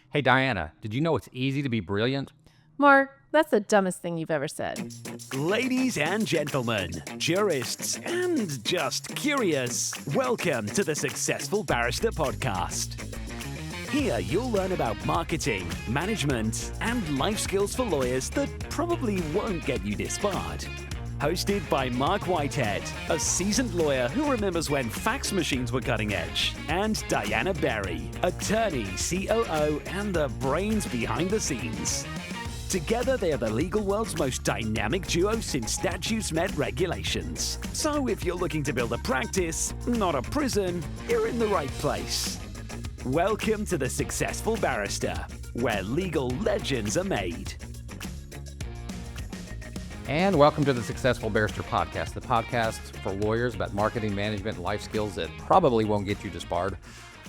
Hey, Diana, did you know it's easy to be brilliant? Marc, that's the dumbest thing you've ever said. Ladies and gentlemen, jurists and just curious, welcome to the Successful Barrister podcast. Here you'll learn about marketing, management, and life skills for lawyers that probably won't get you disbarred. Hosted by Marc Whitehead, a seasoned lawyer who remembers when fax machines were cutting edge, and Diana Berry, attorney, COO, and the brains behind the scenes. Together, they are the legal world's most dynamic duo since statutes met regulations. So if you're looking to build a practice, not a prison, you're in the right place. Welcome to the Successful Barrister, where legal legends are made. And welcome to the Successful Barrister podcast, the podcast for lawyers about marketing, management, and life skills that probably won't get you disbarred.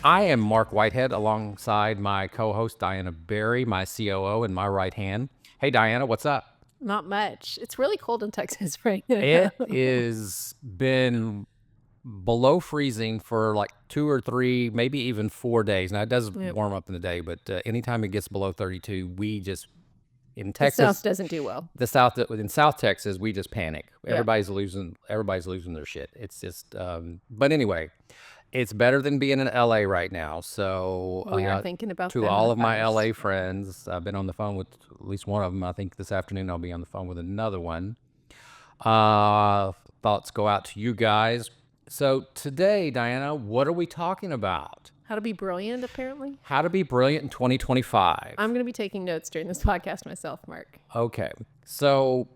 I am Marc Whitehead alongside my co-host Diana Berry, my COO, and my right hand. Hey, Diana, what's up? Not much. It's really cold in Texas right now. It is been below freezing for like 2 or 3, maybe even 4 days. Now, it does warm up in the day, but anytime it gets below 32, we just, in Texas, the South doesn't do well. In South Texas, we just panic. Everybody's losing their shit. It's just, but anyway, it's better than being in LA right now. So we are thinking about to all of my LA friends. I've been on the phone with at least one of them. I think this afternoon I'll be on the phone with another one. Thoughts go out to you guys. So today, Diana, what are we talking about? How to be brilliant, apparently. How to be brilliant in 2025. I'm going to be taking notes during this podcast myself, Marc. Okay. So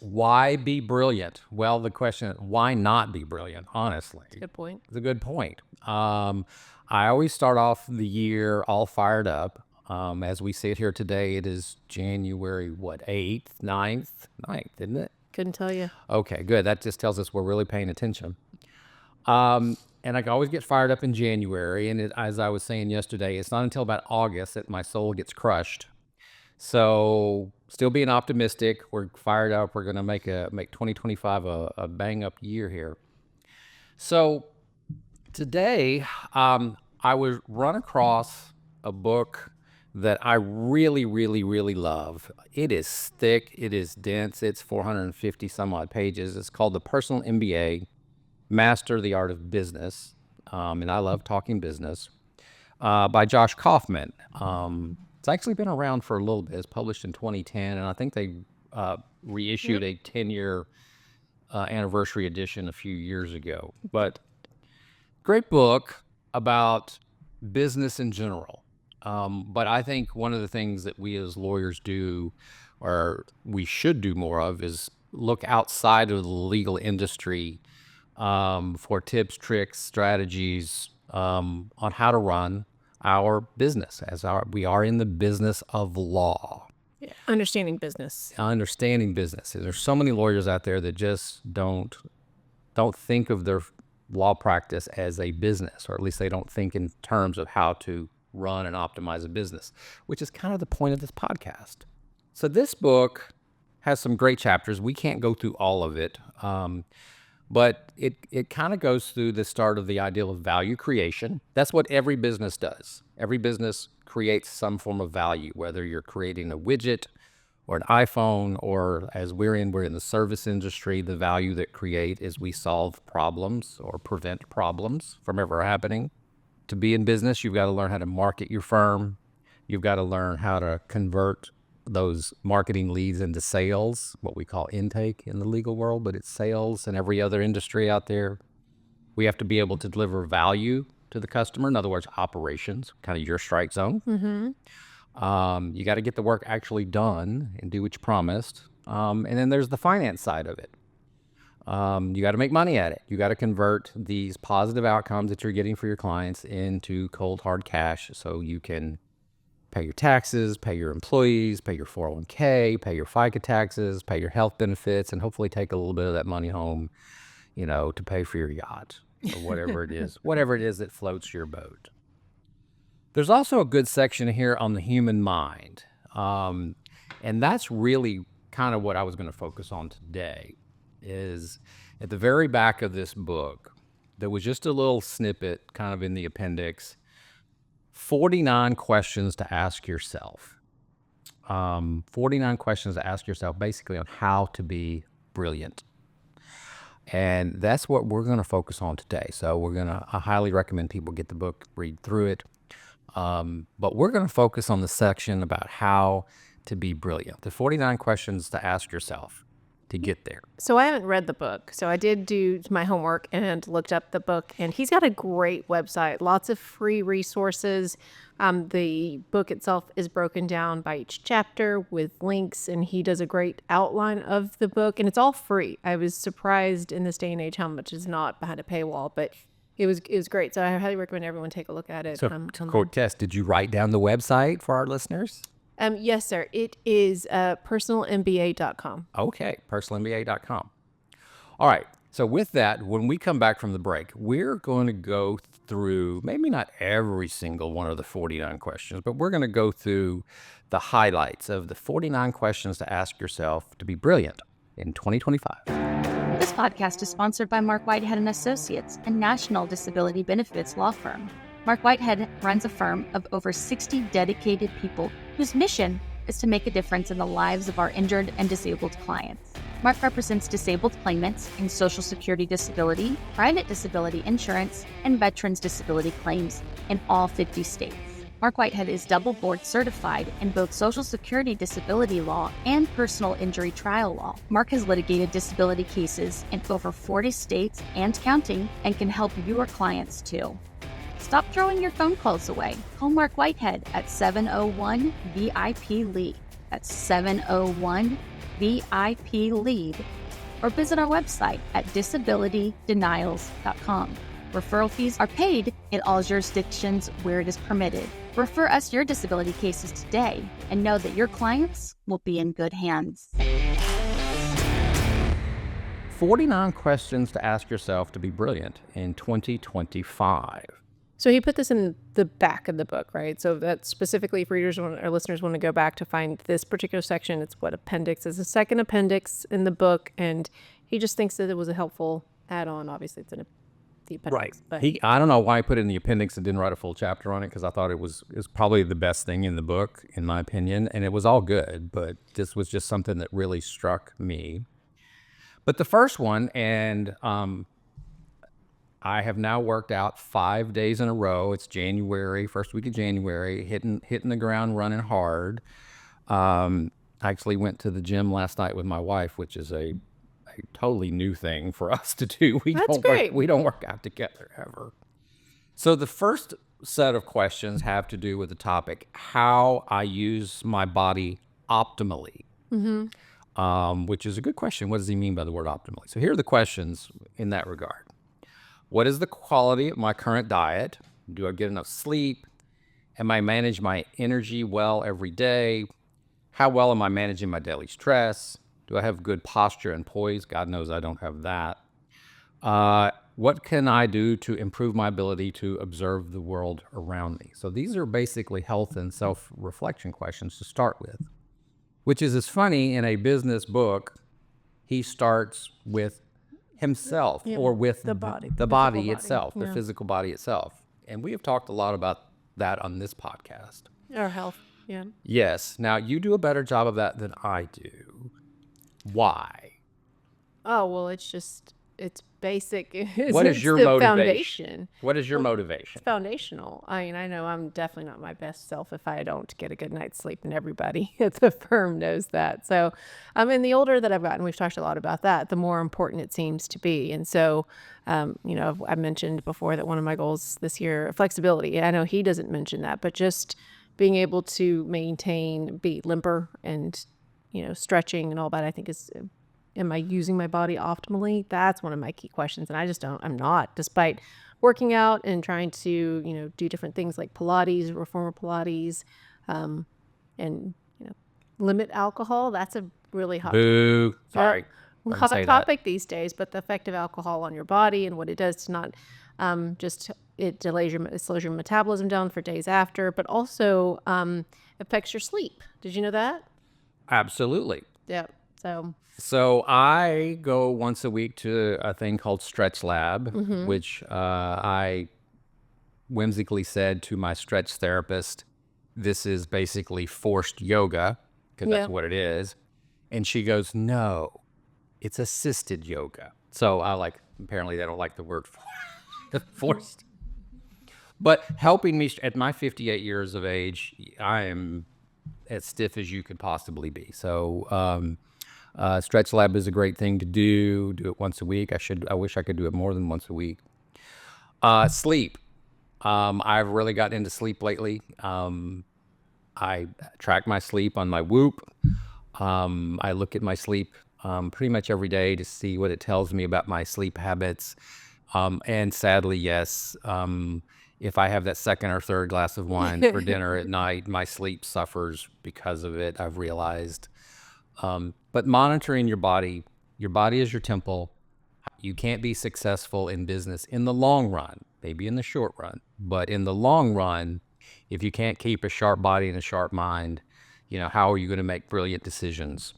why be brilliant? Well, the question, why not be brilliant, honestly? Good point. It's a good point. I always start off the year all fired up. As we sit here today, it is January, 8th, 9th, isn't it? Couldn't tell you. Okay, good. That just tells us we're really paying attention. And I always get fired up in January. And as I was saying yesterday, it's not until about August that my soul gets crushed. So still being optimistic, we're fired up. We're going to make 2025 a bang up year here. So today, I was run across a book that I really, really, really love. It is thick. It is dense. It's 450 some odd pages. It's called the Personal MBA, Master the Art of Business. And I love talking business, by Josh Kaufman. It's actually been around for a little bit. It's published in 2010, and I think they reissued a 10-year anniversary edition a few years ago. But great book about business in general. But I think one of the things that we as lawyers do, or we should do more of, is look outside of the legal industry for tips, tricks, strategies on how to run our business, we are in the business of law. Yeah. Understanding business. There's so many lawyers out there that just don't think of their law practice as a business, or at least they don't think in terms of how to run and optimize a business, which is kind of the point of this podcast. So this book has some great chapters. We can't go through all of it, but it kind of goes through the start of the ideal of value creation. That's what every business does. Every business creates some form of value, whether you're creating a widget or an iPhone, or as we're in the service industry, the value that create is we solve problems or prevent problems from ever happening. To be in business, you've got to learn how to market your firm. You've got to learn how to convert those marketing leads into sales, what we call intake in the legal world, but it's sales in every other industry out there. We have to be able to deliver value to the customer. In other words, operations, kind of your strike zone. Mm-hmm. You got to get the work actually done and do what you promised. And then there's the finance side of it. You got to make money at it. You got to convert these positive outcomes that you're getting for your clients into cold, hard cash so you can pay your taxes, pay your employees, pay your 401k, pay your FICA taxes, pay your health benefits, and hopefully take a little bit of that money home, to pay for your yacht or whatever it is that floats your boat. There's also a good section here on the human mind. And that's really kind of what I was going to focus on today. Is at the very back of this book, there was just a little snippet kind of in the appendix 49 questions to ask yourself. 49 questions to ask yourself basically on how to be brilliant. And that's what we're going to focus on today. So I highly recommend people get the book, read through it. But we're going to focus on the section about how to be brilliant. The 49 questions to ask yourself to get there. So I haven't read the book. So I did do my homework and looked up the book. And he's got a great website, lots of free resources. The book itself is broken down by each chapter with links, and he does a great outline of the book. And it's all free. I was surprised in this day and age how much is not behind a paywall, but it was great. So I highly recommend everyone take a look at it. So, Cortez, did you write down the website for our listeners? Yes, sir. It is personalmba.com. Okay, personalmba.com. All right. So with that, when we come back from the break, we're going to go through maybe not every single one of the 49 questions, but we're going to go through the highlights of the 49 questions to ask yourself to be brilliant in 2025. This podcast is sponsored by Marc Whitehead & Associates, a national disability benefits law firm. Marc Whitehead runs a firm of over 60 dedicated people whose mission is to make a difference in the lives of our injured and disabled clients. Marc represents disabled claimants in Social Security disability, private disability insurance, and veterans disability claims in all 50 states. Marc Whitehead is double board certified in both Social Security disability law and personal injury trial law. Marc has litigated disability cases in over 40 states and counting and can help your clients too. Stop throwing your phone calls away. Call Marc Whitehead at 701-VIP-LEAD. That's 701-VIP-LEAD. Or visit our website at disabilitydenials.com. Referral fees are paid in all jurisdictions where it is permitted. Refer us your disability cases today and know that your clients will be in good hands. 49 questions to ask yourself to be brilliant in 2025. So he put this in the back of the book, right? So that's specifically if readers or listeners want to go back to find this particular section. It's what appendix is, a second appendix in the book, and he just thinks that it was a helpful add-on. Obviously, it's in the appendix. Right. But I don't know why he put it in the appendix and didn't write a full chapter on it, because I thought it was probably the best thing in the book, in my opinion, and it was all good, but this was just something that really struck me. But the first one, and I have now worked out 5 days in a row. It's January, first week of January, hitting the ground running hard. I actually went to the gym last night with my wife, which is a totally new thing for us to do. We don't work out together ever. So the first set of questions have to do with the topic, how I use my body optimally, which is a good question. What does he mean by the word optimally? So here are the questions in that regard. What is the quality of my current diet? Do I get enough sleep? Am I managing my energy well every day? How well am I managing my daily stress? Do I have good posture and poise? God knows I don't have that. What can I do to improve my ability to observe the world around me? So these are basically health and self-reflection questions to start with, which is funny. In a business book, he starts with himself, or with the body itself, the physical body itself. And we have talked a lot about that on this podcast. our health, yeah. Yes. Now, you do a better job of that than I do. Why? Oh, well, it's basic. What is your motivation? Foundation. What is your motivation? It's foundational. I mean, I know I'm definitely not my best self if I don't get a good night's sleep, and everybody at the firm knows that. So, and the older that I've gotten, we've talked a lot about that, the more important it seems to be. And so, I mentioned before that one of my goals this year, flexibility. I know he doesn't mention that, but just being able to be limber and, stretching and all that, I think is, am I using my body optimally? That's one of my key questions. And I'm not, despite working out and trying to, do different things like Pilates, reformer Pilates, and, limit alcohol. That's a really hot Boo. Sorry. hot topic these days, but the effect of alcohol on your body and what it does to not it slows your metabolism down for days after, but also affects your sleep. Did you know that? Absolutely. Yeah. So I go once a week to a thing called Stretch Lab, which I whimsically said to my stretch therapist, this is basically forced yoga, because Yeah. that's what it is. And she goes, no, it's assisted yoga. So apparently they don't like the word forced. But helping me at my 58 years of age, I am as stiff as you could possibly be. So Stretch Lab is a great thing to do. Do it once a week. I wish I could do it more than once a week. Sleep. I've really gotten into sleep lately. I track my sleep on my Whoop. I look at my sleep pretty much every day to see what it tells me about my sleep habits. And sadly, yes, if I have that second or third glass of wine for dinner at night, my sleep suffers because of it, I've realized. But monitoring your body is your temple. You can't be successful in business in the long run, maybe in the short run, but in the long run, if you can't keep a sharp body and a sharp mind, how are you going to make brilliant decisions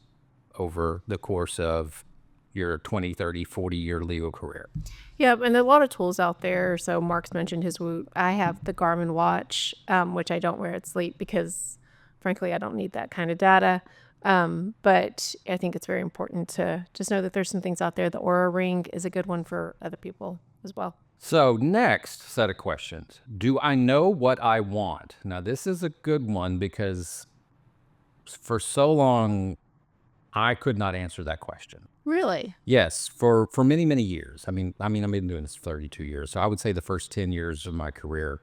over the course of your 20, 30, 40-year legal career? Yeah, and a lot of tools out there. So Marc's mentioned his Whoop. I have the Garmin watch, which I don't wear at sleep because, frankly, I don't need that kind of data. But I think it's very important to just know that there's some things out there. The Aura Ring is a good one for other people as well. So next set of questions. Do I know what I want? Now, this is a good one because for so long, I could not answer that question. Really? Yes, for many, many years. I mean, I've been doing this for 32 years. So I would say the first 10 years of my career,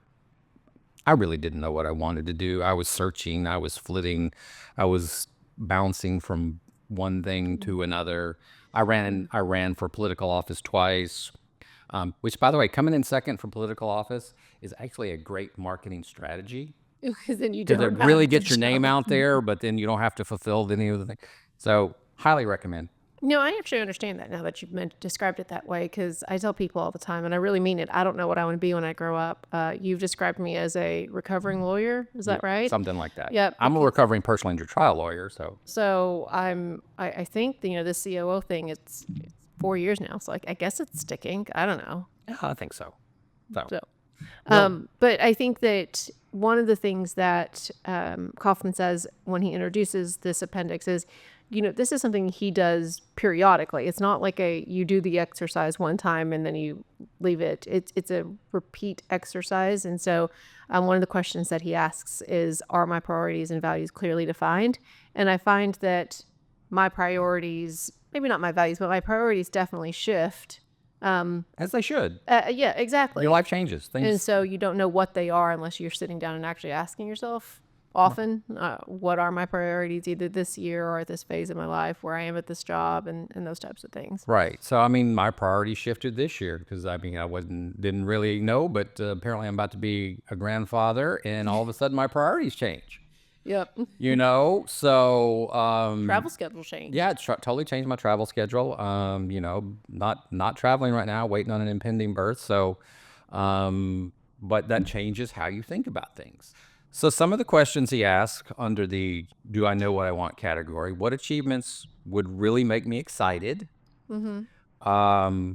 I really didn't know what I wanted to do. I was searching, I was flitting, I was bouncing from one thing to another. I ran for political office twice, which, by the way, coming in second for political office is actually a great marketing strategy. Because then you Because don't it really have to gets your name out there, but then you don't have to fulfill any of the things. So highly recommend. No, I actually understand that now that you've described it that way, because I tell people all the time, and I really mean it, I don't know what I want to be when I grow up. You've described me as a recovering lawyer. Is that right? Something like that. Yep. I'm a recovering personal injury trial lawyer, so. So I think, this COO thing, it's 4 years now. So I guess it's sticking. I don't know. Yeah, I think so. So, but I think that one of the things that Kaufman says when he introduces this appendix is, this is something he does periodically. It's not like you do the exercise one time and then you leave it. It's a repeat exercise. And so one of the questions that he asks is, are my priorities and values clearly defined? And I find that my priorities, maybe not my values, but my priorities definitely shift. As they should. Yeah, exactly. Your life changes. And so you don't know what they are unless you're sitting down and actually asking yourself often, what are my priorities either this year or at this phase of my life where I am at this job and those types of things. Right. So, my priorities shifted this year because, I didn't really know, but apparently I'm about to be a grandfather and all of a sudden my priorities change. Yep. So. Travel schedule change. Yeah, it's totally changed my travel schedule. Not traveling right now, waiting on an impending birth. So, but that changes how you think about things. So some of the questions he asked under the "Do I know what I want" category: what achievements would really make me excited? Mm-hmm.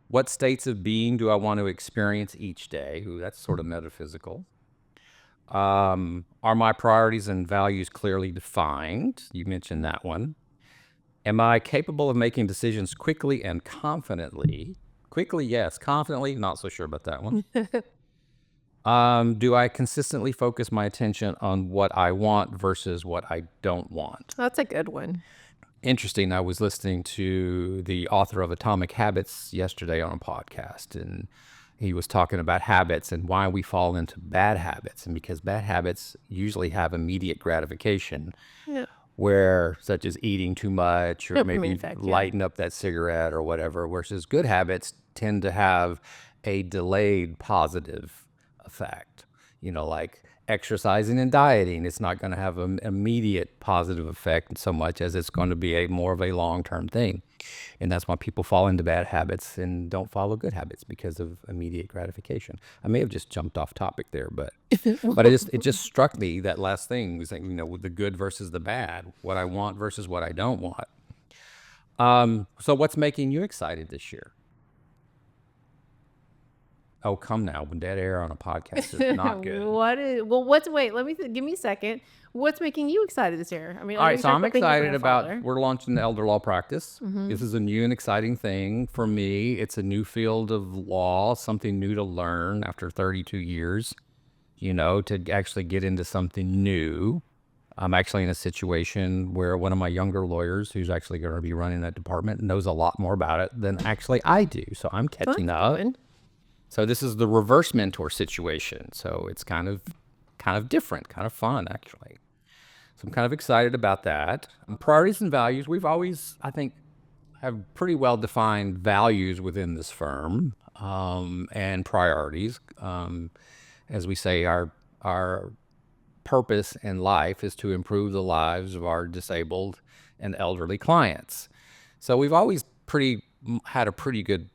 What states of being do I want to experience each day? Ooh, that's sort of metaphysical. Are my priorities and values clearly defined? You mentioned that one. Am I capable of making decisions quickly and confidently? Quickly, yes. Confidently, not so sure about that one. Do I consistently focus my attention on what I want versus what I don't want? That's a good one. Interesting. I was listening to the author of Atomic Habits yesterday on a podcast, and he was talking about habits and why we fall into bad habits. And because bad habits usually have immediate gratification, where such as eating too much or maybe lighting up that cigarette or whatever, versus good habits tend to have a delayed positive effect. Like exercising and dieting, it's not going to have an immediate positive effect so much as it's going to be more of a long-term thing. And that's why people fall into bad habits and don't follow good habits, because of immediate gratification. I may have just jumped off topic there, but it just struck me, that last thing was like, with the good versus the bad, what I want versus what I don't want. So what's making you excited this year? Oh, come now. Dead air on a podcast is not good. Give me a second. What's making you excited this year? I mean, All I know right, you so talked I'm about being a excited about, grandfather. we're launching the elder law practice. This is a new and exciting thing for me. It's a new field of law, something new to learn after 32 years, to actually get into something new. I'm actually in a situation where one of my younger lawyers, who's actually going to be running that department, knows a lot more about it than actually I do. So I'm catching up. Good. So this is the reverse mentor situation. So it's kind of different, kind of fun, actually. So I'm kind of excited about that. Priorities and values, we've always, I think, have pretty well-defined values within this firm, and priorities. As we say, our purpose in life is to improve the lives of our disabled and elderly clients. So we've always had a pretty good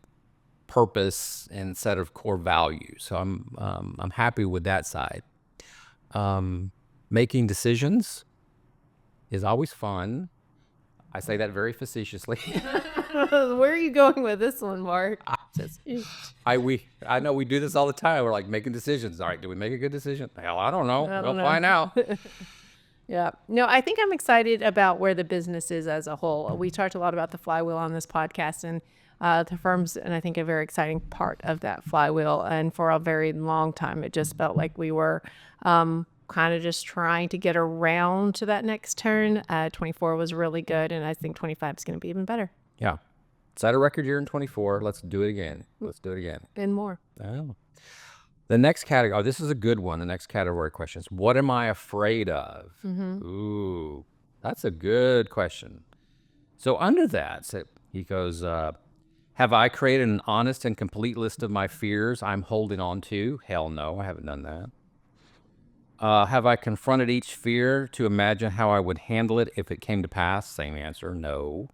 purpose and set of core values. So I'm happy with that side. Making decisions is always fun. I say that very facetiously. Where are you going with this one, Mark? I know we do this all the time. We're like making decisions. All right, do we make a good decision? Hell, I don't know. I We'll don't know. find out. Yeah. No, I think I'm excited about where the business is as a whole. We talked a lot about the flywheel on this podcast, and the firm's, and I think a very exciting part of that flywheel. And for a very long time, it just felt like we were kind of just trying to get around to that next turn. 24 was really good, and I think 25 is going to be even better Yeah. Set a record year in 24. Let's do it again. and more. Oh. The next category, this is a good one. The next category question is, what am I afraid of? Ooh, that's a good question. So under that, he goes, have I created an honest and complete list of my fears I'm holding on to? Hell no, I haven't done that. Have I confronted each fear to imagine how I would handle it if it came to pass? Same answer, no.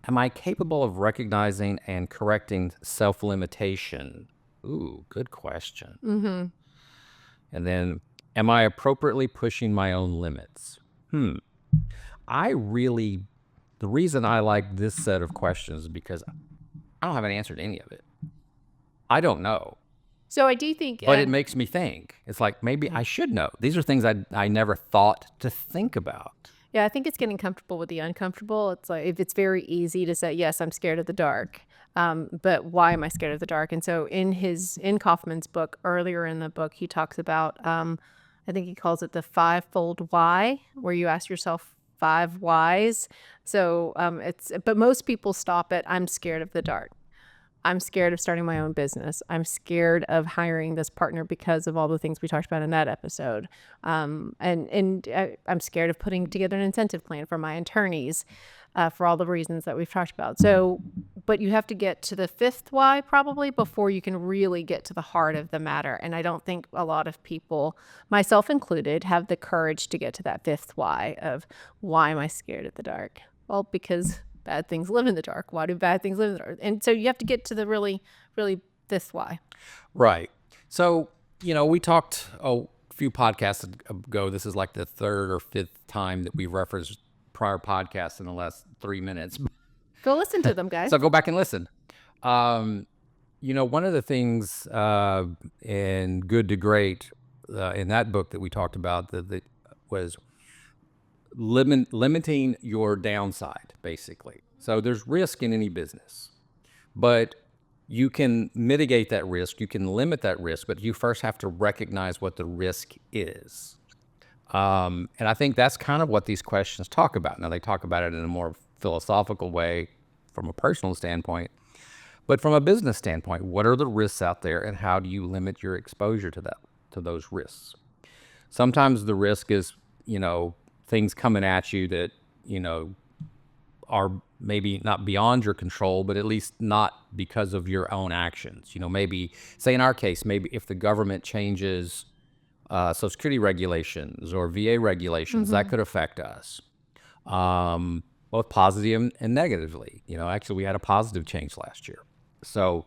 Am I capable of recognizing and correcting self-limitation? Ooh, good question. And then, am I appropriately pushing my own limits? The reason I like this set of questions is because I don't have an answer to any of it. I don't know. So I do think, But it makes me think. It's like, maybe I should know. These are things I never thought to think about. yeah, I think it's getting comfortable with the uncomfortable. It's like, if it's very easy to say, yes, I'm scared of the dark. But why am I scared of the dark? And so in Kaufman's book, earlier in the book, he talks about, I think he calls it the fivefold why, where you ask yourself 5 whys. So but most people stop at, I'm scared of the dark. I'm scared of starting my own business. I'm scared of hiring this partner because of all the things we talked about in that episode. I'm scared of putting together an incentive plan for my attorneys for all the reasons that we've talked about. So, but you have to get to the 5th why probably before you can really get to the heart of the matter. And I don't think a lot of people, myself included, have the courage to get to that 5th why of, why am I scared of the dark? Well, because bad things live in the dark. Why do bad things live in the dark? And so you have to get to the really, really this why. Right. So, we talked a few podcasts ago. This is like the 3rd or 5th time that we referenced prior podcasts in the last 3 minutes. Go listen to them, guys. So go back and listen. One of the things in Good to Great in that book that we talked about that was limiting your downside, basically. So there's risk in any business, but you can mitigate that risk. You can limit that risk, but you first have to recognize what the risk is. And I think that's kind of what these questions talk about. Now, they talk about it in a more philosophical way from a personal standpoint, but from a business standpoint, what are the risks out there and how do you limit your exposure to those risks? Sometimes the risk is, things coming at you that, are maybe not beyond your control, but at least not because of your own actions. Maybe, say in our case, maybe if the government changes Social Security regulations or VA regulations, that could affect us, both positive and negatively. Actually, we had a positive change last year. So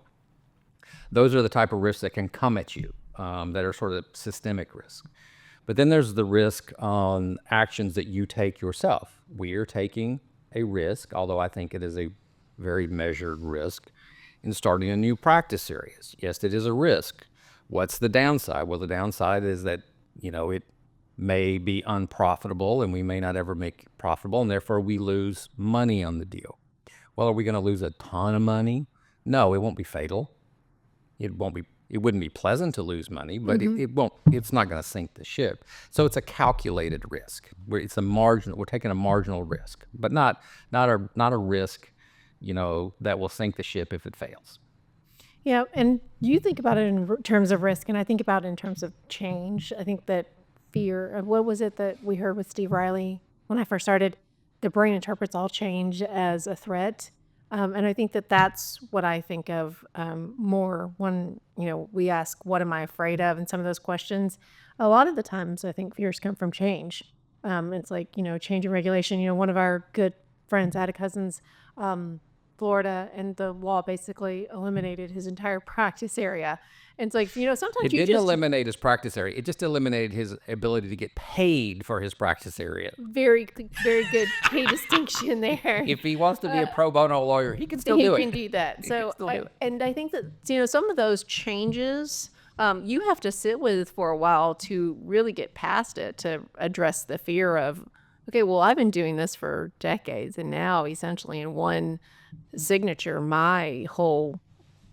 those are the type of risks that can come at you that are sort of systemic risks. But then there's the risk on actions that you take yourself. We are taking a risk, although I think it is a very measured risk, in starting a new practice series. Yes, it is a risk. What's the downside? Well, the downside is that, it may be unprofitable and we may not ever make it profitable, and therefore we lose money on the deal. Well, are we going to lose a ton of money? No, it won't be fatal. It wouldn't be pleasant to lose money, but it's not going to sink the ship. So it's a calculated risk. We're taking a marginal risk, but not a risk, that will sink the ship if it fails. Yeah, and you think about it in terms of risk, and I think about it in terms of change. I think that fear, what was it that we heard with Steve Riley when I first started? The brain interprets all change as a threat. And I think that that's what I think of more when, we ask, what am I afraid of? And some of those questions, a lot of the times I think fears come from change. It's like, change in regulation. One of our good friends had a cousin's Florida, and the law basically eliminated his entire practice area. And it's like, sometimes it didn't eliminate his practice area. It just eliminated his ability to get paid for his practice area. Very, very good key distinction there. If he wants to be a pro bono lawyer, he can still do it. He can do that. So, I think that, some of those changes you have to sit with for a while to really get past it, to address the fear of, okay, well, I've been doing this for decades, and now essentially in one signature, my whole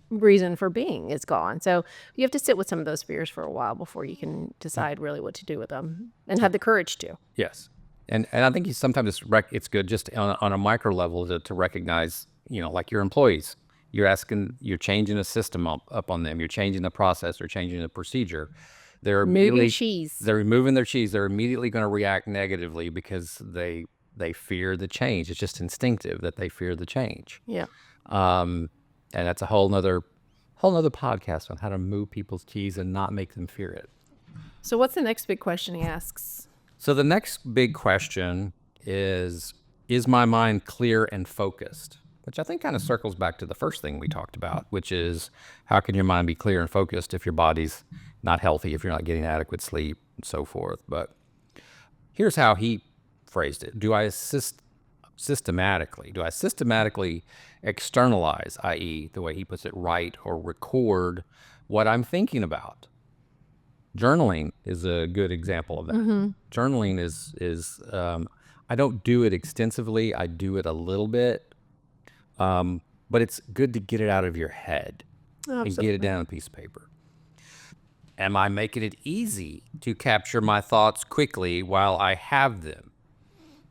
reason for being is gone. So you have to sit with some of those fears for a while before you can decide really what to do with them and have the courage to. Yes. And I think sometimes it's good just on a micro level to recognize, like your employees, you're changing a system up on them. You're changing the process or changing the procedure. They're moving cheese. They're removing their cheese. They're immediately going to react negatively because they fear the change. It's just instinctive that they fear the change. Yeah. And that's a whole nother podcast on how to move people's cheese and not make them fear it. So what's the next big question he asks? So the next big question is my mind clear and focused? Which I think kind of circles back to the first thing we talked about, which is how can your mind be clear and focused if your body's not healthy, if you're not getting adequate sleep, and so forth. But here's how he phrased it. Do I systematically externalize, i.e., the way he puts it, write or record what I'm thinking about? Journaling is a good example of that. Mm-hmm. Journaling is I don't do it extensively. I do it a little bit. But it's good to get it out of your head. Absolutely. And get it down on a piece of paper. Am I making it easy to capture my thoughts quickly while I have them?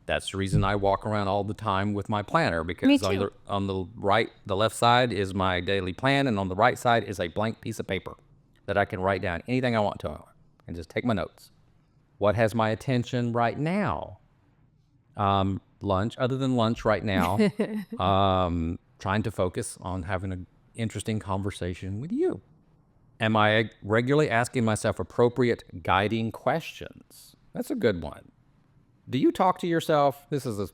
That's the reason I walk around all the time with my planner, because on the left side is my daily plan, and on the right side is a blank piece of paper that I can write down anything I want to and just take my notes. What has my attention right now? Lunch, other than lunch right now, trying to focus on having an interesting conversation with you. Am I regularly asking myself appropriate guiding questions? That's a good one. Do you talk to yourself? This is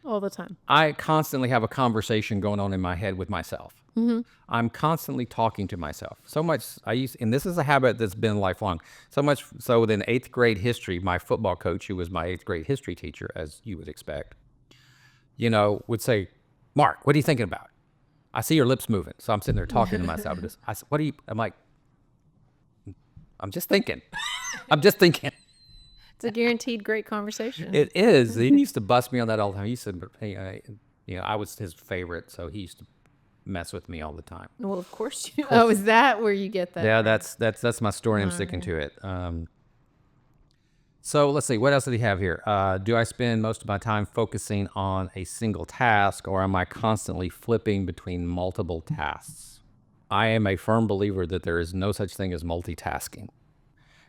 all the time. I constantly have a conversation going on in my head with myself. Mm-hmm. I'm constantly talking to myself. So much and this is a habit that's been lifelong. So much so that in 8th grade history, my football coach, who was my 8th grade history teacher, as you would expect, would say, "Marc, what are you thinking about? I see your lips moving." So I'm sitting there talking to myself. I said, I'm like, I'm just thinking. It's a guaranteed great conversation. It is. He used to bust me on that all the time. He said, "Hey, I was his favorite, so he used to mess with me all the time." Well, of course you. Oh, is that where you get that? Yeah, that's my story. I'm sticking to it. So let's see. What else did he have here? Do I spend most of my time focusing on a single task, or am I constantly flipping between multiple tasks? I am a firm believer that there is no such thing as multitasking.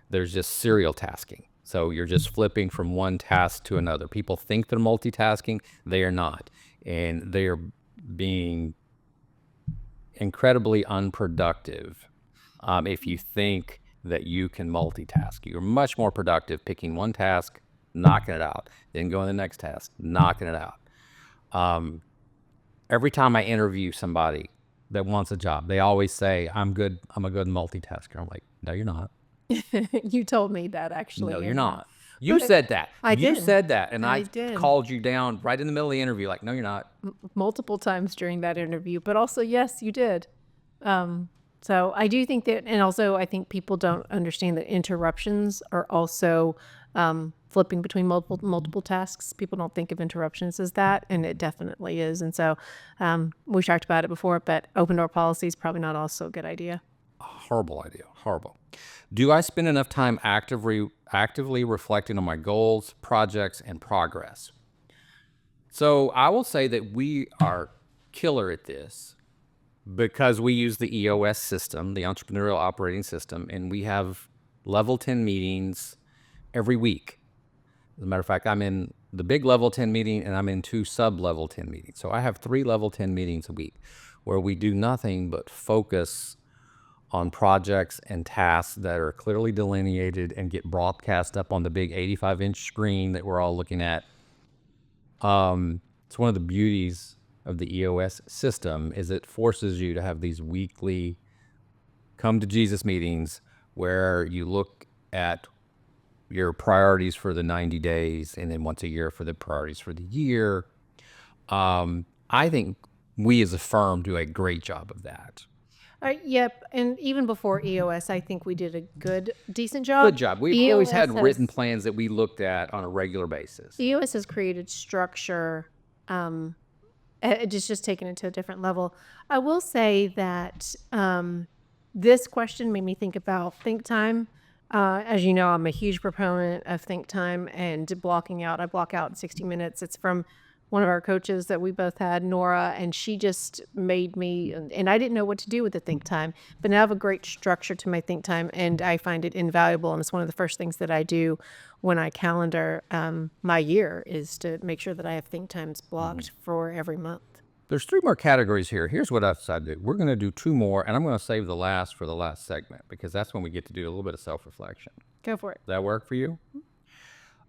There's just serial tasking. So you're just flipping from one task to another. People think they're multitasking. They are not. And they are being incredibly unproductive if you think that you can multitask. You're much more productive picking one task, knocking it out, then going to the next task, knocking it out. Every time I interview somebody that wants a job, they always say, I'm a good multitasker. I'm like, no, you're not. You told me that, actually. No, you're not. You said that. I did. You said that, and I did. Called you down right in the middle of the interview, like, no, you're not. Multiple times during that interview, but also, yes, you did. So I do think that, and also I think people don't understand that interruptions are also flipping between multiple tasks. People don't think of interruptions as that, and it definitely is. And so we talked about it before, but open door policy is probably not also a good idea. Horrible idea. Horrible. Do I spend enough time actively reflecting on my goals, projects, and progress? So I will say that we are killer at this because we use the EOS system, the Entrepreneurial Operating System, and we have level 10 meetings every week. As a matter of fact, I'm in the big level 10 meeting and I'm in 2 sub-level 10 meetings. So I have 3 level 10 meetings a week where we do nothing but focus on projects and tasks that are clearly delineated and get broadcast up on the big 85-inch screen that we're all looking at. It's one of the beauties of the EOS system is it forces you to have these weekly come to Jesus meetings where you look at your priorities for the 90 days and then once a year for the priorities for the year. I think we as a firm do a great job of that. Yep. And even before EOS, I think we did a decent job. Good job. We've always had written plans that we looked at on a regular basis. EOS has created structure, just taken it to a different level. I will say that this question made me think about think time. As you know, I'm a huge proponent of think time and blocking out. I block out 60 minutes. It's from one of our coaches that we both had, Nora, and she just made me, and I didn't know what to do with the think time, but now I have a great structure to my think time, and I find it invaluable. And it's one of the first things that I do when I calendar my year is to make sure that I have think times blocked for every month. There's 3 more categories here. Here's what I decided to do. We're going to do 2 more, and I'm going to save the last for the last segment because that's when we get to do a little bit of self-reflection. Go for it. Does that work for you?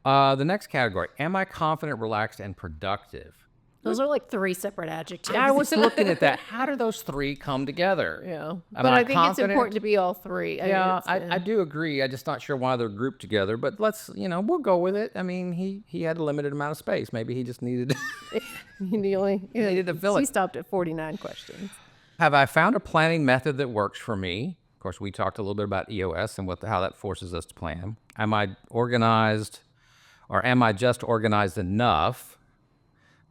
The next category, am I confident, relaxed, and productive? Those are like 3 separate adjectives. I was looking at that. How do those 3 come together? Yeah. But I think it's important to be all 3. I do agree. I'm just not sure why they're grouped together, but we'll go with it. I mean, he had a limited amount of space. Maybe he just needed he needed to fill it. He stopped at 49 questions. Have I found a planning method that works for me? Of course, we talked a little bit about EOS and how that forces us to plan. Am I organized? Or am I just organized enough?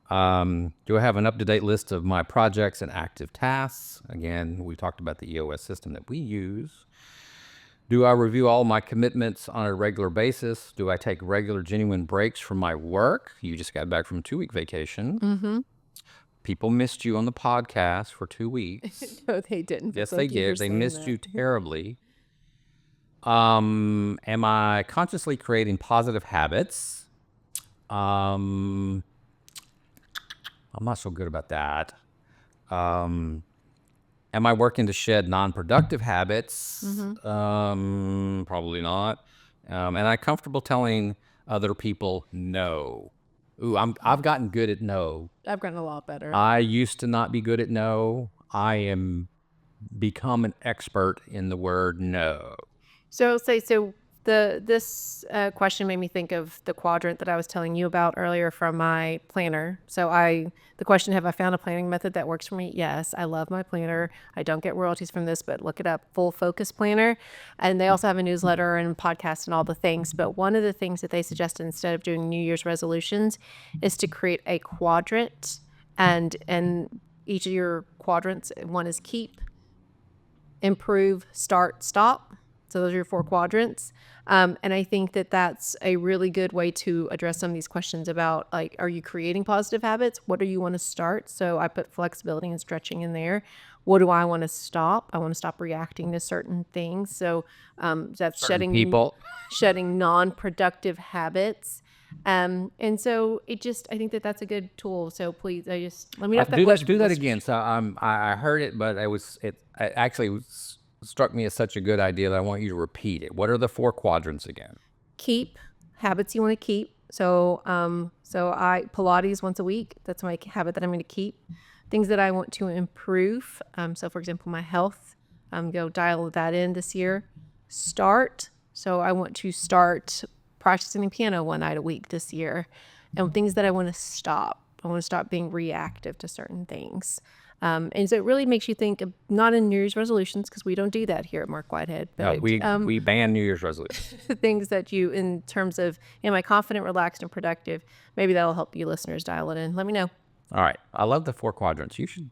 Do I have an up-to-date list of my projects and active tasks? Again, we talked about the EOS system that we use. Do I review all my commitments on a regular basis? Do I take regular, genuine breaks from my work? You just got back from a 2-week vacation. Mm-hmm. People missed you on the podcast for 2 weeks. No, they didn't. Yes, they did. They missed you terribly. Am I consciously creating positive habits? I'm not so good about that. Am I working to shed non-productive habits? Mm-hmm. Probably not. Am I comfortable telling other people no? Ooh, I've gotten good at no. I've gotten a lot better. I used to not be good at no. I am become an expert in the word no. This question made me think of the quadrant that I was telling you about earlier from my planner. The question, have I found a planning method that works for me? Yes, I love my planner. I don't get royalties from this, but look it up, Full Focus Planner. And they also have a newsletter and podcast and all the things. But one of the things that they suggested instead of doing New Year's resolutions is to create a quadrant. And each of your quadrants, one is keep, improve, start, stop. So those are your 4 quadrants. And I think that that's a really good way to address some of these questions about, like, are you creating positive habits? What do you want to start? So I put flexibility and stretching in there. What do I want to stop? I want to stop reacting to certain things. So that's shedding non-productive habits. And so I think that that's a good tool. So please, let me know if that question. Do that again. So I heard it, but it actually struck me as such a good idea that I want you to repeat it. What are the 4 quadrants again? Keep habits you want to keep. So I Pilates once a week. That's my habit that I'm going to keep. Things that I want to improve. So for example, my health. Go dial that in this year. Start. So I want to start practicing the piano 1 night a week this year. And things that I want to stop. I want to stop being reactive to certain things. And so it really makes you think of, not in New Year's resolutions, because we don't do that here at Marc Whitehead, No, but we ban New Year's resolutions. things that you, in terms of, am I confident, relaxed, and productive? Maybe that'll help you listeners dial it in. Let me know. All right. I love the 4 quadrants. I'm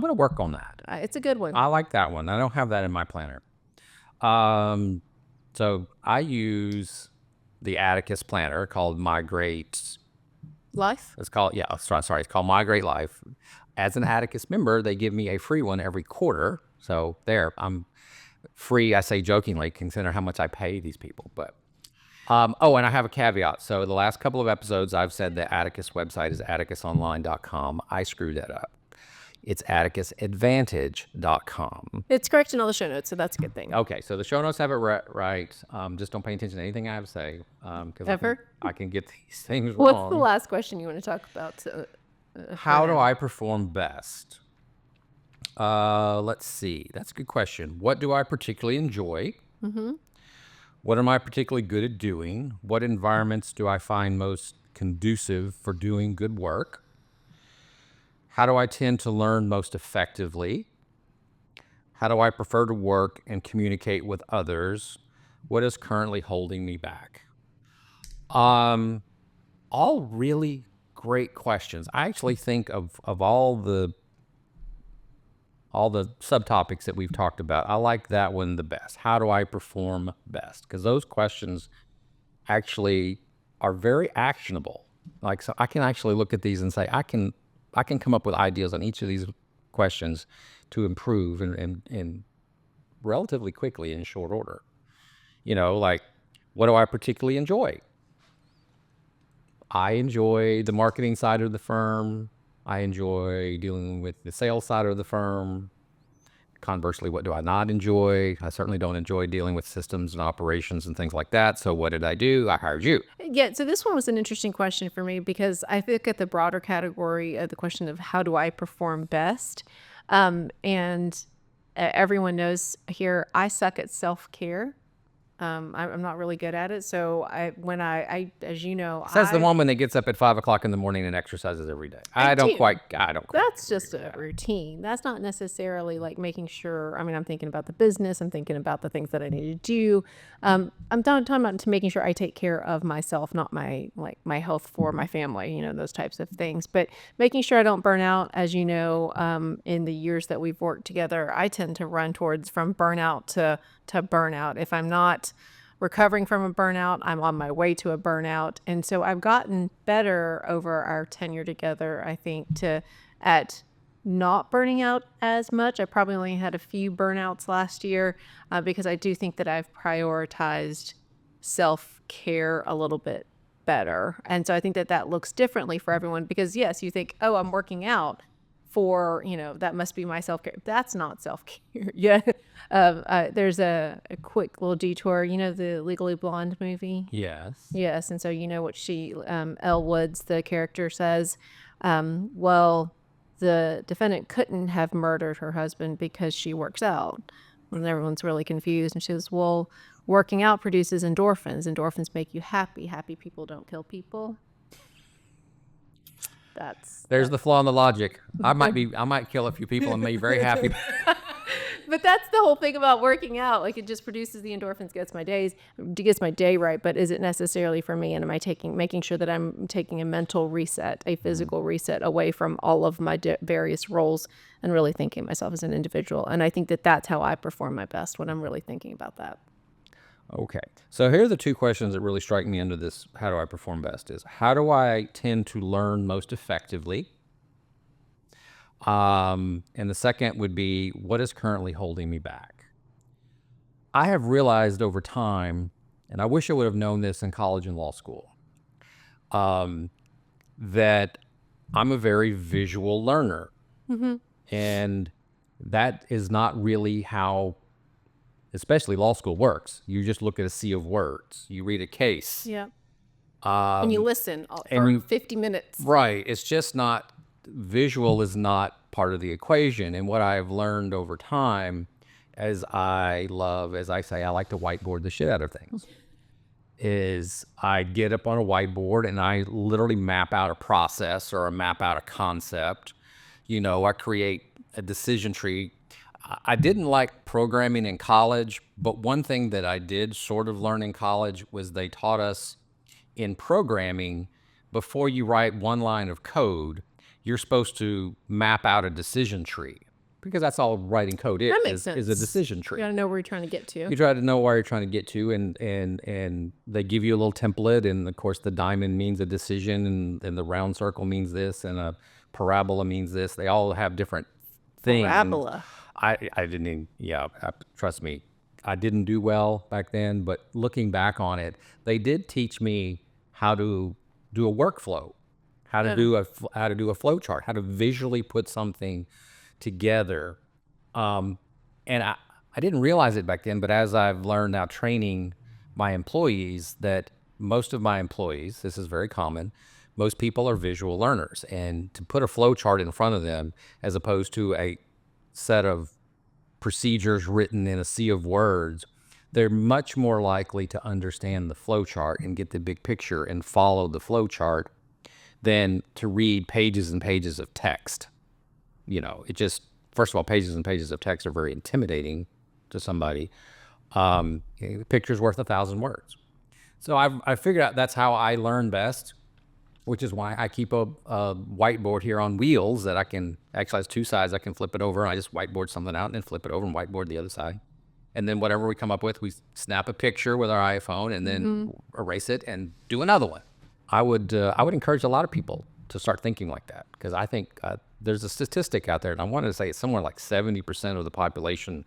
going to work on that. It's a good one. I like that one. I don't have that in my planner. So I use the Atticus planner called My Great Life? It's called, yeah, sorry. It's called My Great Life. As an Atticus member, they give me a free one every quarter. So there, I'm free. I say jokingly, consider how much I pay these people. But and I have a caveat. So the last couple of episodes, I've said the Atticus website is atticusonline.com. I screwed that up. It's atticusadvantage.com. It's correct in all the show notes, so that's a good thing. Okay, so the show notes have it right. Just don't pay attention to anything I have to say. Because I can get these things wrong. What's the last question you want to talk about? How do I perform best? Let's see. That's a good question. What do I particularly enjoy? Mm-hmm. What am I particularly good at doing? What environments do I find most conducive for doing good work? How do I tend to learn most effectively? How do I prefer to work and communicate with others? What is currently holding me back? All really great questions. I actually think of all the subtopics that we've talked about, I like that one the best. How do I perform best? Because those questions actually are very actionable. Like, so I can actually look at these and say, I can come up with ideas on each of these questions to improve and relatively quickly in short order. Like, what do I particularly enjoy? I enjoy the marketing side of the firm. I enjoy dealing with the sales side of the firm. Conversely, what do I not enjoy? I certainly don't enjoy dealing with systems and operations and things like that. So what did I do? I hired you. Yeah, so this one was an interesting question for me because I think at the broader category of the question of how do I perform best? And everyone knows here, I suck at self-care. I'm not really good at it. So as you know, Says the woman that gets up at 5 o'clock in the morning and exercises every day. I don't quite. That's just a routine. That's not necessarily like making sure. I mean, I'm thinking about the business. I'm thinking about the things that I need to do. I'm talking about making sure I take care of myself, not my health for my family. Those types of things. But making sure I don't burn out. As you know, in the years that we've worked together, I tend to run towards from burnout to burnout. If I'm not recovering from a burnout, I'm on my way to a burnout. And so I've gotten better over our tenure together, I think, at not burning out as much. I probably only had a few burnouts last year because I do think that I've prioritized self-care a little bit better. And so I think that looks differently for everyone because, yes, you think, oh, I'm working out for, that must be my self-care. That's not self-care. Yeah. There's a quick little detour, the Legally Blonde movie. Yes. And so what Elle Woods, the character, says, well, the defendant couldn't have murdered her husband because she works out. And everyone's really confused. And she says, well, working out produces endorphins. Endorphins make you happy. Happy people don't kill people. There's the flaw in the logic. I might kill a few people and be very happy. But that's the whole thing about working out. Like, it just produces the endorphins, gets my day right. But is it necessarily for me? And am I making sure that I'm taking a mental reset, a physical reset away from all of my various roles and really thinking of myself as an individual? And I think that's how I perform my best when I'm really thinking about that. Okay. So here are the two questions that really strike me under this, how do I perform best, is how do I tend to learn most effectively? And the second would be, what is currently holding me back? I have realized over time, and I wish I would have known this in college and law school, that I'm a very visual learner. Mm-hmm. And that is not really how, especially law school, works. You just look at a sea of words. You read a case. Yeah. And you listen for 50 minutes. Right. It's just not, visual is not part of the equation. And what I've learned over time, as I say, I like to whiteboard the shit out of things, is I get up on a whiteboard and I literally map out a process or map out a concept I create a decision tree. I didn't like programming in college, but one thing that I did sort of learn in college was they taught us in programming, before you write one line of code, you're supposed to map out a decision tree, because that's all writing code That makes is sense. a decision You tree. got to know where you're trying to get to. You try to know where you're trying to get to, and they give you a little template, and of course the diamond means a decision, and the round circle means this, and a parabola means this. They all have different things. Parabola. I didn't even, trust me, I didn't do well back then, but looking back on it, they did teach me how to do a workflow, how to do a flow chart, how to visually put something together. And I didn't realize it back then, but as I've learned now training my employees, that most of my employees, this is very common, most people are visual learners. And to put a flow chart in front of them, as opposed to a set of procedures written in a sea of words, they're much more likely to understand the flow chart and get the big picture and follow the flow chart than to read pages and pages of text. It just, first of all, pages and pages of text are very intimidating to somebody. A picture's worth 1,000 words. So I figured out that's how I learn best, which is why I keep a whiteboard here on wheels that I can, actually has two sides. I can flip it over, and I just whiteboard something out and then flip it over and whiteboard the other side. And then whatever we come up with, we snap a picture with our iPhone and then erase it and do another one. I would encourage a lot of people to start thinking like that, because I think there's a statistic out there, and I wanted to say it's somewhere like 70% of the population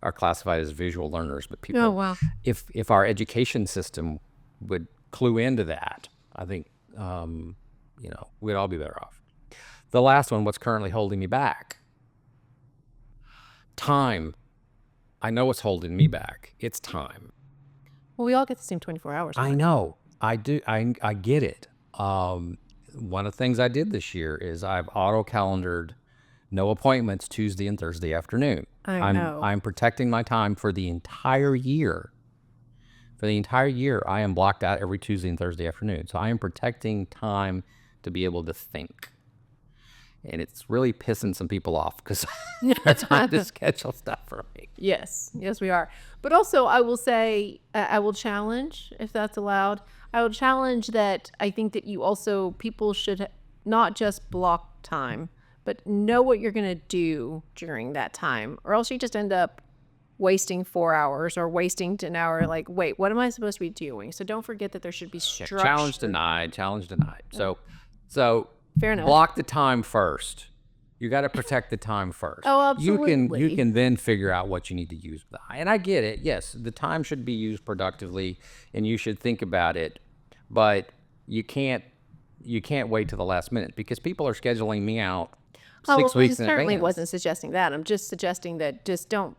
are classified as visual learners. But people, Oh, wow. if our education system would clue into that, I think we'd all be better off. The last one, what's currently holding me back? Time. I know what's holding me back. It's time. Well, we all get the same 24 hours. I know. I do. I get it. One of the things I did this year is I've auto-calendared no appointments Tuesday and Thursday afternoon. I know. I'm protecting my time for the entire year. For the entire year, I am blocked out every Tuesday and Thursday afternoon. So I am protecting time to be able to think. And it's really pissing some people off, because they're trying to schedule stuff for me. Yes, we are. But also, I will say, I will challenge, if that's allowed, I will challenge that I think that people should not just block time, but know what you're going to do during that time, or else you just end up wasting 4 hours or wasting an hour. Like, wait, what am I supposed to be doing? So don't forget that there should be structure. Challenge denied. So Fair enough. block the time first. You got to protect the time first. Oh, absolutely. You can then figure out what you need to use. And I get it. Yes, the time should be used productively, and you should think about it. But you can't wait to the last minute, because people are scheduling me out 6 weeks in I certainly advance. wasn't suggesting that. I'm just suggesting that just don't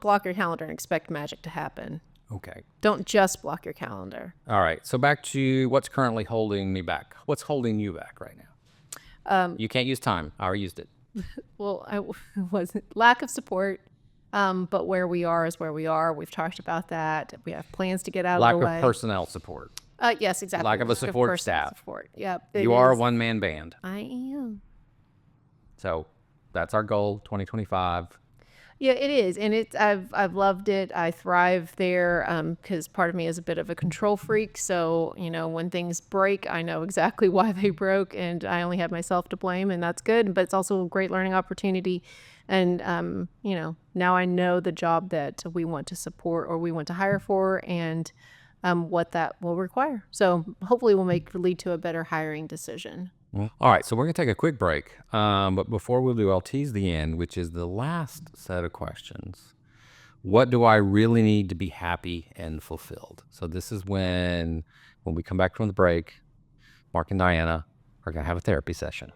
block your calendar and expect magic to happen. Okay. Don't just block your calendar. All right. So back to what's currently holding me back. What's holding you back right now? You can't use time. I already used it. Well, I wasn't lack of support. But where we are is where we are. We've talked about that. We have plans to get out Lack of the way. of personnel support. Yes, exactly. Lack of a support personal staff. Support. Yep. You are a one-man band. I am. So that's our goal, 2025. Yeah, it is, and I've loved it. I thrive there because part of me is a bit of a control freak. So when things break, I know exactly why they broke, and I only have myself to blame, and that's good. But it's also a great learning opportunity, and now I know the job that we want to support or we want to hire for, and what that will require. So hopefully, will lead to a better hiring decision. All right, so we're going to take a quick break. But before we do, I'll tease the end, which is the last set of questions. What do I really need to be happy and fulfilled? So this is when we come back from the break, Marc and Diana are going to have a therapy session.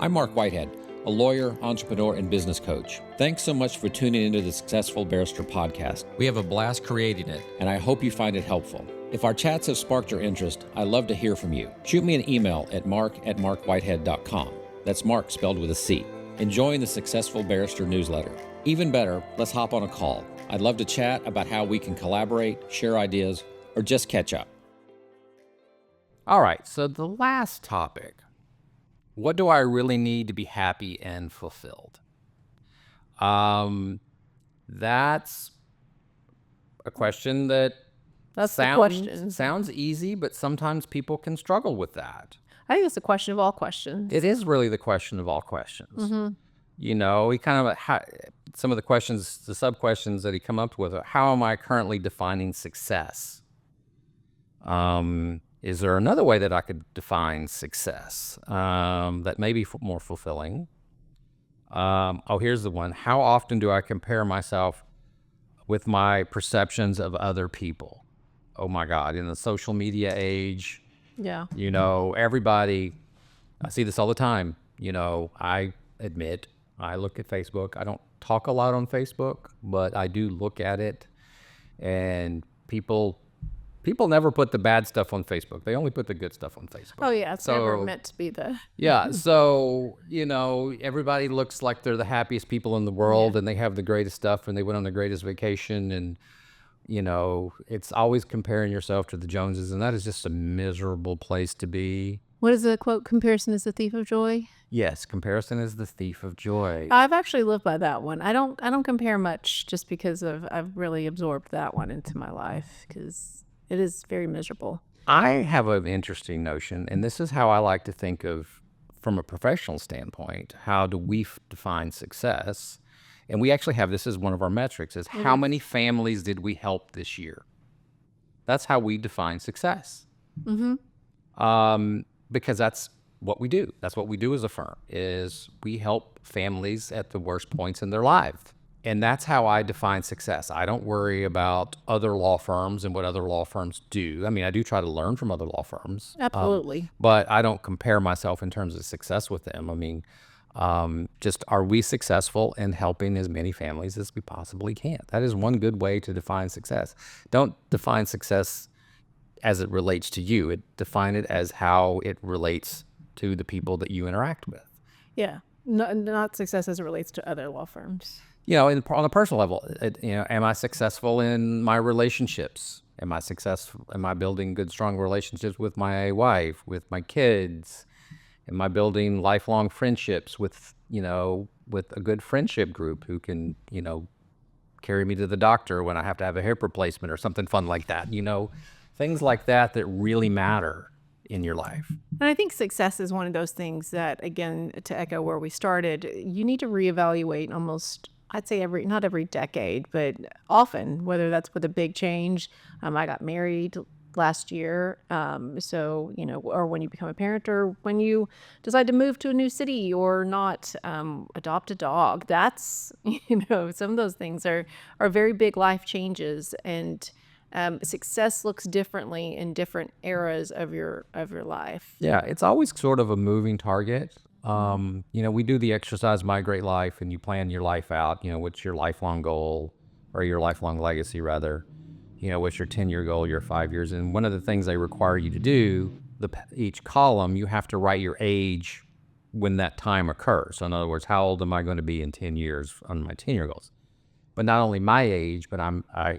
I'm Marc Whitehead, a lawyer, entrepreneur, and business coach. Thanks so much for tuning into the Successful Barrister podcast. We have a blast creating it, and I hope you find it helpful. If our chats have sparked your interest, I'd love to hear from you. Shoot me an email at marc@markwhitehead.com. That's Marc spelled with a C. And join the Successful Barrister newsletter. Even better, let's hop on a call. I'd love to chat about how we can collaborate, share ideas, or just catch up. All right, so the last topic what do I really need to be happy and fulfilled? That's a question that That's the question. sounds easy, but sometimes people can struggle with that. I think it's a question of all questions. It is really the question of all questions. You know, he kind of, some of the questions, the sub-questions that he come up with are, how am I currently defining success? Is there another way that I could define success that may be more fulfilling? Here's the one. How often do I compare myself with my perceptions of other people? Oh my God, in the social media age, Yeah. you know, everybody, I see this all the time. You know, I admit I look at Facebook. I don't talk a lot on Facebook, but I do look at it. And people never put the bad stuff on Facebook. They only put the good stuff on Facebook. Oh, yeah. It's never meant to be the. Yeah. So, you know, everybody looks like they're the happiest people in the world and they have the greatest stuff and they went on the greatest vacation. And, you know, it's always comparing yourself to the Joneses. And that is just a miserable place to be. What is the quote? Comparison is the thief of joy. Yes, comparison is the thief of joy. I've actually lived by that one. I don't compare much just because I've really absorbed that one into my life because it is very miserable. I have an interesting notion, and this is how I like to think of, from a professional standpoint, how do we define success? And we actually have this as one of our metrics, is how many families did we help this year? That's how we define success. Because that's what we do. That's what we do as a firm, is we help families at the worst points in their lives. And that's how I define success. I don't worry about other law firms and what other law firms do. I mean, I do try to learn from other law firms. Absolutely. But I don't compare myself in terms of success with them. I mean, just are we successful in helping as many families as we possibly can? That is one good way to define success. Don't define success as it relates to you. Define it as how it relates to the people that you interact with. Yeah. Not success as it relates to other law firms. You know, on a personal level, you know, am I successful in my relationships? Am I successful? Am I building good, strong relationships with my wife, with my kids? Am I building lifelong friendships with, you know, with a good friendship group who can, you know, carry me to the doctor when I have to have a hip replacement or something fun like that? You know, things like that really matter in your life. And I think success is one of those things that, again, to echo where we started, you need to reevaluate almost, I'd say not every decade, but often, whether that's with a big change. I got married last year. So, you know, or when you become a parent, or when you decide to move to a new city or not, adopt a dog. That's, you know, some of those things are very big life changes, and success looks differently in different eras of your life. Yeah, it's always sort of a moving target. You know, we do the exercise Migrate Life, and you plan your life out. You know, what's your lifelong goal, or your lifelong legacy, rather. You know, what's your 10-year goal, your 5 years. And one of the things they require you to do, each column, you have to write your age when that time occurs. So in other words, how old am I going to be in 10 years on my 10-year goals? But not only my age, but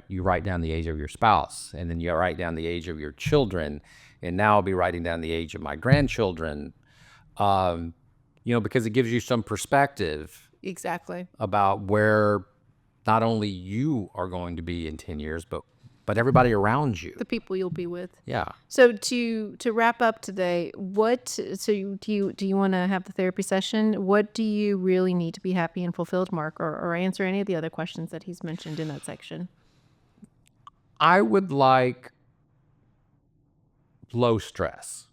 you write down the age of your spouse, and then you write down the age of your children. And now I'll be writing down the age of my grandchildren. You know, because it gives you some perspective. Exactly. About where not only you are going to be in 10 years, but everybody around you. The people you'll be with. Yeah. So to wrap up today, do you want to have the therapy session? What do you really need to be happy and fulfilled, Marc, or answer any of the other questions that he's mentioned in that section? I would like low stress.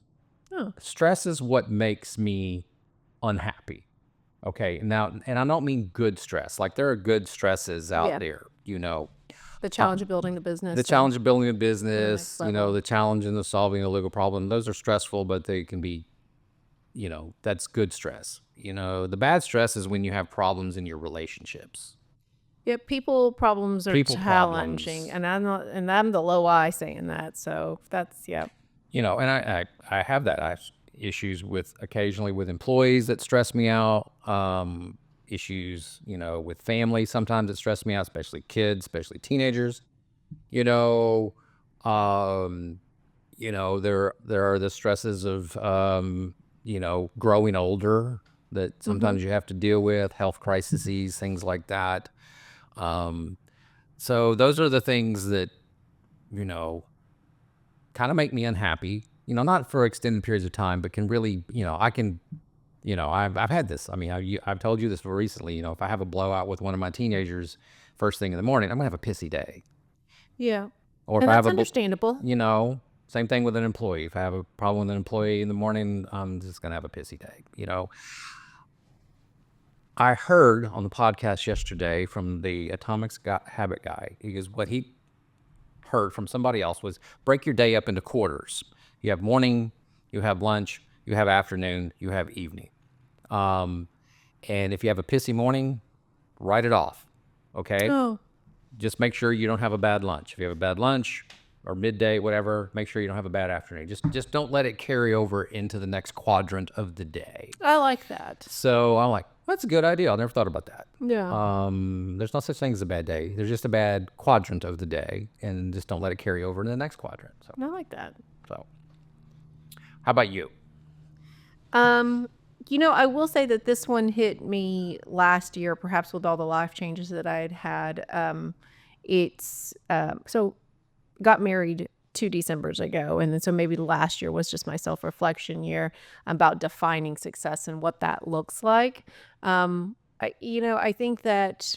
Oh. Stress is what makes me unhappy. Okay. Now, and I don't mean good stress. Like, there are good stresses out there, you know. The challenge of building the business. The challenge of building a business, you know, the challenge in solving a legal problem. Those are stressful, but they can be, you know, that's good stress. You know, the bad stress is when you have problems in your relationships. Yeah, people problems are challenging. And I'm the low I saying that. So that's, yeah. You know, and I have that. I have issues occasionally with employees that stress me out. Issues, you know, with family sometimes that stress me out, especially kids, especially teenagers. You know, there are the stresses of growing older that sometimes you have to deal with, health crises, things like that. So those are the things that, kind of make me unhappy, not for extended periods of time, but can really, I've had this. I mean, I've told you this recently, if I have a blowout with one of my teenagers first thing in the morning, I'm gonna have a pissy day. Yeah. Or And if I that's have understandable. same thing with an employee. If I have a problem with an employee in the morning, I'm just gonna have a pissy day, I heard on the podcast yesterday from the Habit guy, because what he heard from somebody else was break your day up into quarters. You have morning, you have lunch, you have afternoon, you have evening. And if you have a pissy morning, write it off. Okay? Oh, Just make sure you don't have a bad lunch. If you have a bad lunch or midday, whatever, make sure you don't have a bad afternoon. Just don't let it carry over into the next quadrant of the day. I like that. So I'm like, that's a good idea. I never thought about that. Yeah. There's no such thing as a bad day. There's just a bad quadrant of the day, and just don't let it carry over into the next quadrant. So, I like that. How about you? I will say that this one hit me last year, perhaps with all the life changes that I had had. So got married 2 Decembers ago. And then so maybe last year was just my self-reflection year about defining success and what that looks like. I think that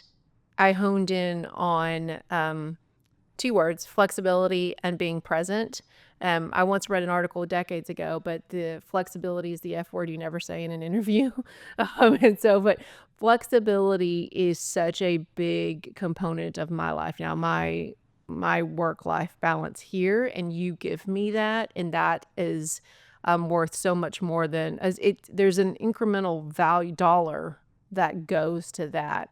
I honed in on 2 words, flexibility and being present. I once read an article decades ago, but the flexibility is the F word you never say in an interview. But flexibility is such a big component of my life now. My work-life balance here, and you give me that, and that is worth so much more than there's an incremental value dollar that goes to that.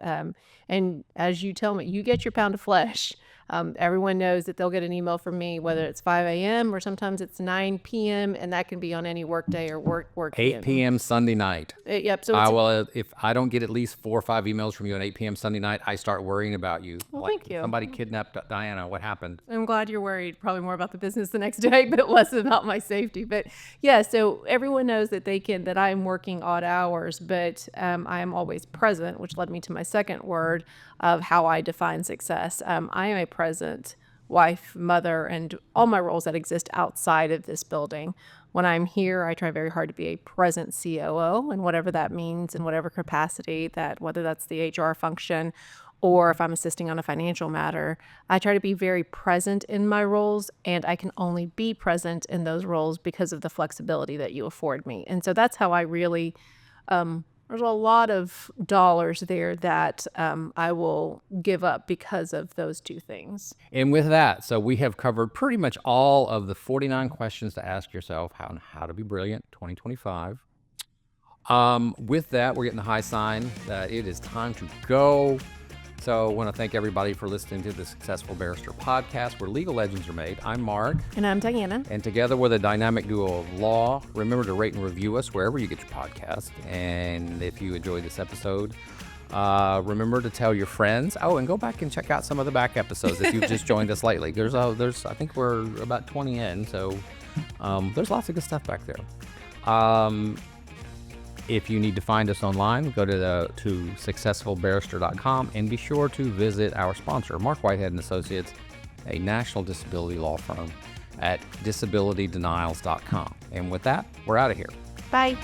And as you tell me, you get your pound of flesh. Everyone knows that they'll get an email from me, whether it's 5 a.m. or sometimes it's 9 p.m. and that can be on any work day or work 8 p.m. Sunday night. Yep. So I will, if I don't get at least 4 or 5 emails from you at 8 p.m. Sunday night, I start worrying about you. Well, thank you. Somebody kidnapped Diana. What happened? I'm glad you're worried, probably more about the business the next day, but less about my safety. But yeah, so everyone knows that that I am working odd hours, but I am always present, which led me to my second word of how I define success. I am a present wife, mother, and all my roles that exist outside of this building. When I'm here, I try very hard to be a present COO, and whatever that means in whatever capacity, whether that's the HR function or if I'm assisting on a financial matter, I try to be very present in my roles, and I can only be present in those roles because of the flexibility that you afford me. And so that's how I really, there's a lot of dollars there that I will give up because of those 2 things. And with that, so we have covered pretty much all of the 49 questions to ask yourself how to be brilliant 2025. With that, we're getting the high sign that it is time to go. So I want to thank everybody for listening to the Successful Barrister podcast, where legal legends are made. I'm Marc. And I'm Diana. And together we're the dynamic duo of law. Remember to rate and review us wherever you get your podcast. And if you enjoyed this episode, remember to tell your friends. Oh, and go back and check out some of the back episodes if you've just joined us lately. There's I think we're about 20 in, so there's lots of good stuff back there. If you need to find us online, go to successfulbarrister.com and be sure to visit our sponsor, Marc Whitehead & Associates, a national disability law firm, at disabilitydenials.com. And with that, we're out of here. Bye.